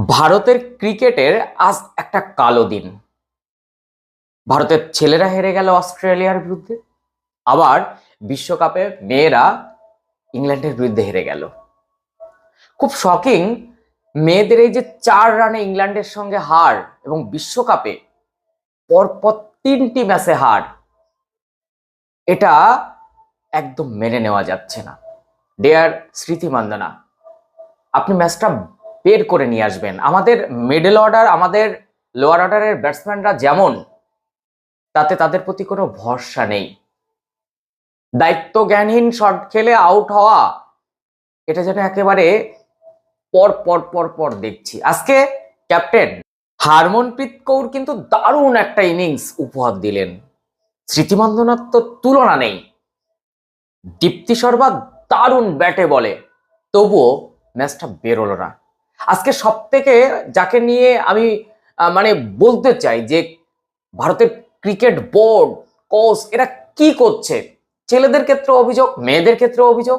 ভারতের ক্রিকেটের আজ একটা কালো দিন। ভারতের ছেলেরা হেরে গেল অস্ট্রেলিয়ার বিরুদ্ধে, আবার বিশ্বকাপে মেয়েরা ইংল্যান্ডের বিরুদ্ধে হেরে গেল। খুব শকিং, মেয়েদের এই যে 4 রানে ইংল্যান্ডের সঙ্গে হার এবং বিশ্বকাপে পরপর 3টি ম্যাচে হার, এটা একদম মেনে নেওয়া যাচ্ছে না। ডিয়ার স্মৃতি মান্দানা, আপনি ম্যাচটা বের করে নিয়ে আসবেন। আমাদের মিডল অর্ডার, আমাদের লোয়ার অর্ডারের ব্যাটসম্যানরা যেমন, তাতে তাদের প্রতি কোনো ভরসা নেই। দায়িত্ব জ্ঞানহীন শট খেলে আউট হওয়া, এটা যেন একেবারে পর পর পর পর দেখছি। আজকে ক্যাপ্টেন হারমনপ্রীত কৌর কিন্তু দারুণ একটা ইনিংস উপহার দিলেন। স্মৃতিমান্দনার তো তুলনা নেই। দীপ্তি শর্মা দারুণ ব্যাটে বলে, তবুও ম্যাচটা বেরোলো না। আজকে সব থেকে যাকে নিয়ে আমি মানে বলতে চাই যে ভারতের ক্রিকেট বোর্ড, কোচ, এরা কি করছে? ছেলেদের ক্ষেত্রে অভিযোগ, মেয়েদের ক্ষেত্রে অভিযোগ।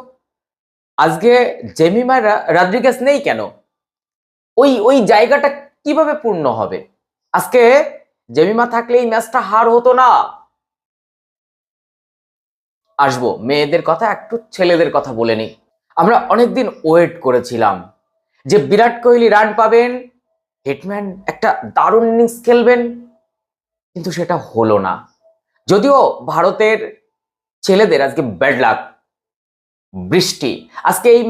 আজকে জেমিমা রদ্রিগেজ নেই কেন? ওই ওই জায়গাটা কিভাবে পূর্ণ হবে? আজকে জেমিমা থাকলে এই ম্যাচটা হার হতো না। আসবো মেয়েদের কথা, একটু ছেলেদের কথা বলে নি। আমরা অনেকদিন ওয়েট করেছিলাম যে বিরাট কোহলি রান পাবেন, হিটম্যান একটা দারুণ ইনিংস খেলবেন, কিন্তু সেটা হলো না। যদিও ভারতের ছেলেদের আজকে ব্যাড লাক, বৃষ্টি। আজকে এই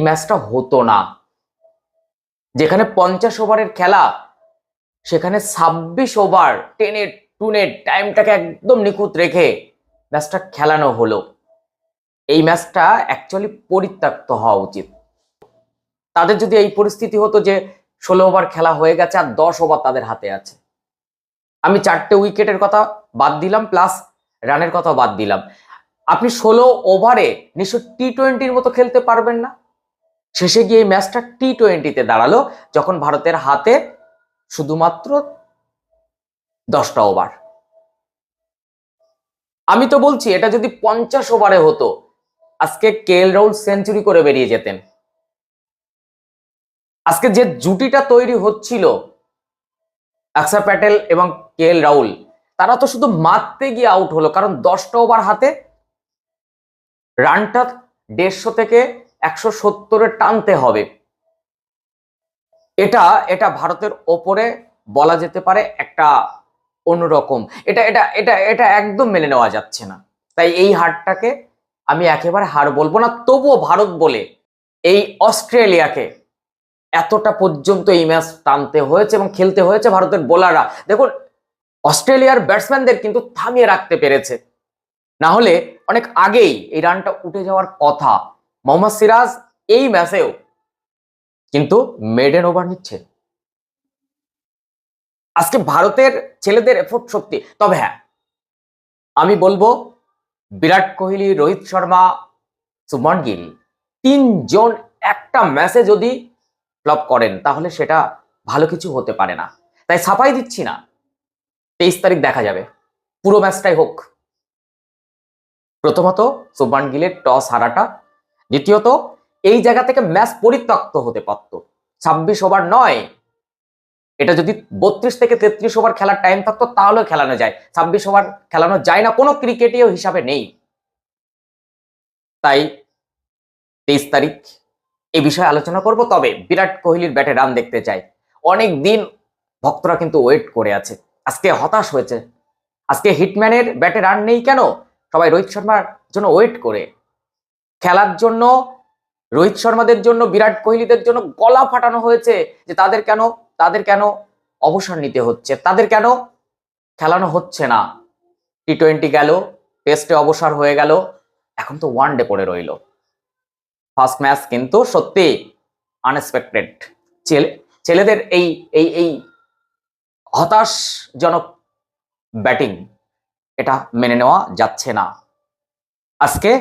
ম্যাচটা হতো না। যেখানে 50 ওভারের খেলা, সেখানে 26 ওভার টেনে টুনে টাইমটাকে একদম নিখুঁত রেখে ম্যাচটা খেলানো হলো। এই ম্যাচটা অ্যাকচুয়ালি পরিত্যক্ত হওয়া উচিত। তাদের যদি এই পরিস্থিতি হতো যে 16 ওভার খেলা হয়ে গেছে আর 10 ওভার তাদের হাতে আছে, আমি 4টে উইকেটের কথা বাদ দিলাম, প্লাস রানের কথা বাদ দিলাম, আপনি 16 ওভারে নিশ্চয় টি-20-র মতো খেলতে পারবেন না। শেষে গিয়ে এই ম্যাচটা টি-20-তে দাঁড়ালো, যখন ভারতের হাতে শুধুমাত্র 10টা ওভার। আমি তো বলছি, এটা যদি 50 ওভারে হতো, আজকে কেএল রাহুল সেঞ্চুরি করে বেরিয়ে যেতেন। আজকে যে জুটিটা তৈরি হচ্ছিল, অক্ষর প্যাটেল এবং কেএল রাহুল, তারা তো শুধু মারতে গিয়ে আউট হলো, কারণ 10টা ওভার হাতে রানটা 150 থেকে 170-এ টানতে হবে। এটা এটা ভারতের ওপরে বলা যেতে পারে একটা অন্যরকম। এটা এটা এটা এটা একদম মেনে নেওয়া যাচ্ছে না। তাই এই হারটাকে আমি একেবারে হার বলবো না। তবুও ভারত বলে এই অস্ট্রেলিয়াকে এতটা পর্যন্ত এই ম্যাচ টানতে হয়েছে এবং খেলতে হয়েছে ভারতের বোলাররা। দেখুন, অস্ট্রেলিয়ার ব্যাটসম্যানদের কিন্তু থামিয়ে রাখতে পেরেছে, না হলে অনেক আগেই এই রানটা উঠে যাওয়ার কথা। মোহাম্মদ সিরাজ এই ম্যাচেও কিন্তু মেডেন ওভার নিচ্ছে। আজকে ভারতের ছেলেদের এফোর্ট সত্যি। তবে হ্যাঁ, আমি বলবো বিরাট কোহলি, রোহিত শর্মা, শুভমান গিল, 3জন একটা ম্যাচে যদি ফ্লপ করেন, তাহলে সেটা ভালো কিছু হতে পারে না। তাই ছাপাই দিচ্ছি না, 23 তারিখ দেখা যাবে, পুরো ম্যাচটাই হোক। প্রথমত শুভমান গিলের টস হারাটা, দ্বিতীয়ত এই জায়গা থেকে ম্যাচ পরিত্যক্ত হতে পারত। 26 ওভার নয়, এটা যদি 32 থেকে 33 ওভার খেলার টাইম থাকতো তাহলেও খেলানো যায়। 26 ওভার খেলানো যায় না, কোনো ক্রিকেটীয় হিসাবে নেই। তাই 23 তারিখ এই বিষয়ে আলোচনা করব। তবে বিরাট কোহলির ব্যাটে রান দেখতে চাই। অনেক দিন ভক্তরা কিন্তু ওয়েট করে আছে। আজকে হতাশ হয়েছে। আজকে হিটম্যানের ব্যাটে রান নেই কেন? সবাই রোহিত শর্মার জন্য ওয়েট করে, খেলার জন্য রোহিত শর্মাদের জন্য, বিরাট কোহলিদের জন্য গলা ফাটানো হয়েছে যে তাদের কেন অবসর নিতে হচ্ছে, তাদের কেন খেলানো হচ্ছে না। টি-20 গেল, টেস্টে অবসর হয়ে গেল, এখন তো ওয়ানডে পড়ে রইল। ফার্স্ট ম্যাচ কিন্তু সত্যি আনএক্সপেক্টেড। ছেলেদের এই এই এই হতাশজনক ব্যাটিং, এটা মেনে নেওয়া যাচ্ছে না। আজকে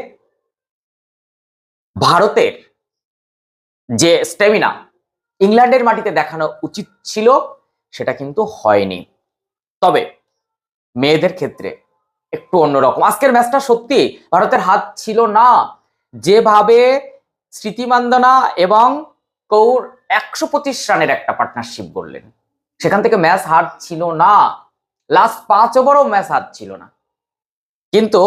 ভারতের যে স্টেমিনা ইংল্যান্ডের মাটিতে দেখানো উচিত ছিল, সেটা কিন্তু হয়নি। তবে মেয়েদের ক্ষেত্রে একটু অন্যরকম। আজকের ম্যাচটা সত্যি ভারতের হাত ছিল না। যেভাবে স্মৃতি মান্দানা এবং কৌর 125 রানের একটা পার্টনারশিপ গড়লেন। সেখান থেকে ম্যাচ হার ছিল না, লাস্ট 5 ওভারও ম্যাচ হার ছিল না। কিন্তু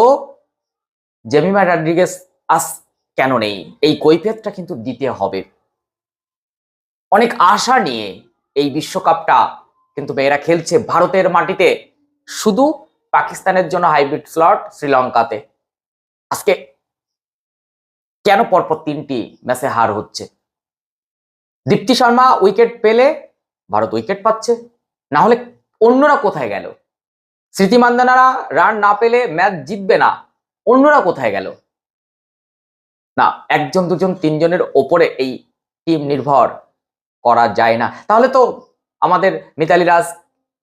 জেমিমা রড্রিগেজ আজ কেন নেই, এই কৈফিয়তটা কিন্তু দিতে হবে। অনেক আশা নিয়ে এই বিশ্বকাপটা কিন্তু মেয়েরা খেলছে ভারতের মাটিতে, শুধু পাকিস্তানের জন্য হাইব্রিড স্লট শ্রীলঙ্কাতে। আজকে কেন পরপর 3টি ম্যাচে হার হচ্ছে? দীপ্তি শর্মা উইকেট পেলে ভারত উইকেট পাচ্ছে, না হলে অন্যরা কোথায় গেল? স্মৃতি মান্দানারা রান না পেলে ম্যাচ জিতবে না, অন্যরা কোথায় গেল? না, 1 জন 2 জন 3 জনের ওপরে এই টিম নির্ভর করা যায় না। তাহলে তো আমাদের মিতালি রাজ,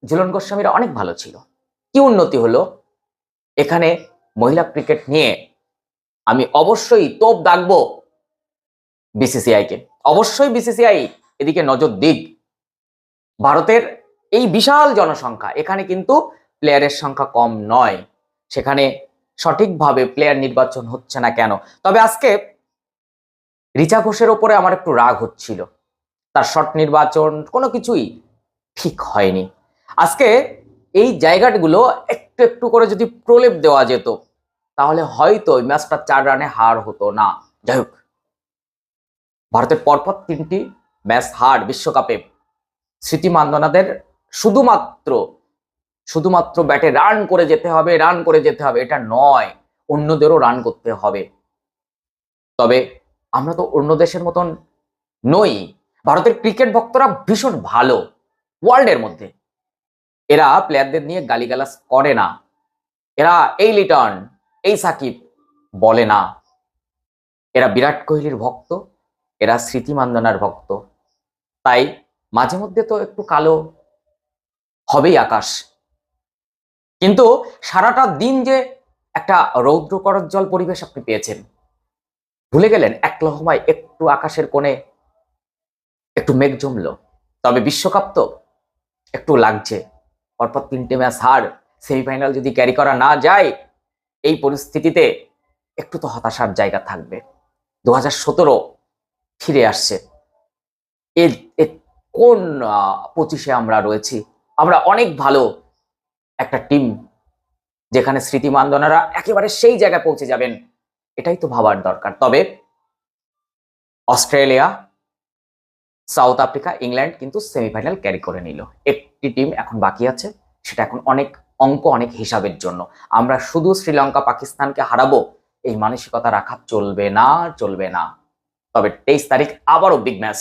ঝুলন গোস্বামীরা অনেক ভালো ছিল। কি উন্নতি হলো? এখানে মহিলা ক্রিকেট নিয়ে আমি অবশ্যই তোপ দাগবো বিসিসিআই কে। অবশ্যই বিসিসিআই এদিকে নজর দিক। ভারতের এই বিশাল জনসংখ্যা, এখানে কিন্তু প্লেয়ারের সংখ্যা কম নয়, সেখানে সঠিকভাবে প্লেয়ার নির্বাচন হচ্ছে না কেন? তবে আজকে রিচা ঘোষের ওপরে আমার একটু রাগ হচ্ছিল, তার শট নির্বাচন কোনো কিছুই ঠিক হয়নি। আজকে এই জায়গাগুলো একটু একটু করে যদি প্রলেপ দেওয়া যেত, তাহলে হয়তো ওই ম্যাচটা 4 রানে হার হতো না। যাই হোক, ভারতের পরপর 3টি ম্যাচ হার বিশ্বকাপে স্মৃতি মান্দানাদের শুধুমাত্র ব্যাটে রান করে যেতে হবে, রান করে যেতে হবে, এটা নয়, অন্যদেরও রান করতে হবে। তবে আমরা তো অন্য দেশের মতন নই। ভারতের ক্রিকেট ভক্তরা ভীষণ ভালো, ওয়ার্ল্ডের মধ্যে। এরা প্লেয়ারদের নিয়ে গালিগালাজ করে না, এরা এই লিটন, এই সাকিব বলে না। এরা বিরাট কোহলির ভক্ত, এরা স্মৃতি মান্দানার ভক্ত। তাই মাঝে মধ্যে তো একটু কালো হবেই আকাশ, কিন্তু সারাটা দিন যে একটা রৌদ্রকরোজ্জ্বল পরিবেশ আপনি পেয়েছেন, ভুলে গেলেন এক লহমায় একটু আকাশের কোণে একটু মেঘ জমলো। তবে বিশ্বকাপ তো একটু লাগছে, পরপর 3টে ম্যাচ হার, সেমিফাইনাল যদি ক্যারি করা না যায়, এই পরিস্থিতিতে একটু তো হতাশার জায়গা থাকবে। 2017 ফিরে আসছে, এ কোন 25-এ আমরা রয়েছি? আমরা অনেক ভালো একটা টিম, যেখানে স্মৃতি মান্দানারা একেবারে সেই জায়গায় পৌঁছে যাবেন, এটাই তো ভাবার দরকার। তবে অস্ট্রেলিয়া, সাউথ আফ্রিকা, ইংল্যান্ড কিন্তু সেমিফাইনাল ক্যারি করে নিল। একটি টিম এখন বাকি আছে, সেটা এখন অনেক অঙ্ক, অনেক হিসাবের জন্য। আমরা শুধু শ্রীলঙ্কা পাকিস্তানকে হারাবো এই মানসিকতা রাখা চলবে না, চলবে না। তবে 23 তারিখ আবারও বিগ ম্যাচ,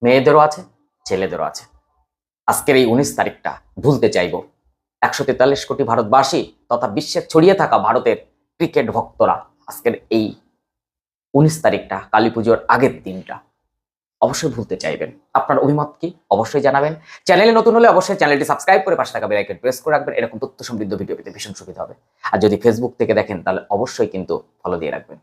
মেয়েদেরও আছে, ছেলেদেরও আছে। আজকের এই 19 তারিখটা ভুলতে চাইবো 143 কোটি ভারতবাসী তথা বিশ্বের ছড়িয়ে থাকা ভারতের ক্রিকেট ভক্তরা। আজকের এই 19 তারিখটা, কালী পুজোর আগের দিনটা অবশ্যই ভুলতে চাইবেন। আপনার অভিমত কি অবশ্যই জানাবেন। চ্যানেলে নতুন হলে অবশ্যই চ্যানেলটি সাবস্ক্রাইব করে পাশে থাকা বেল আইকন প্রেস করে রাখবেন, এরকম তথ্য সমৃদ্ধ ভিডিও পেতে ভীষণ সুবিধা হবে। আর যদি ফেসবুক থেকে দেখেন তাহলে অবশ্যই কিন্তু ফলো দিয়ে রাখবেন।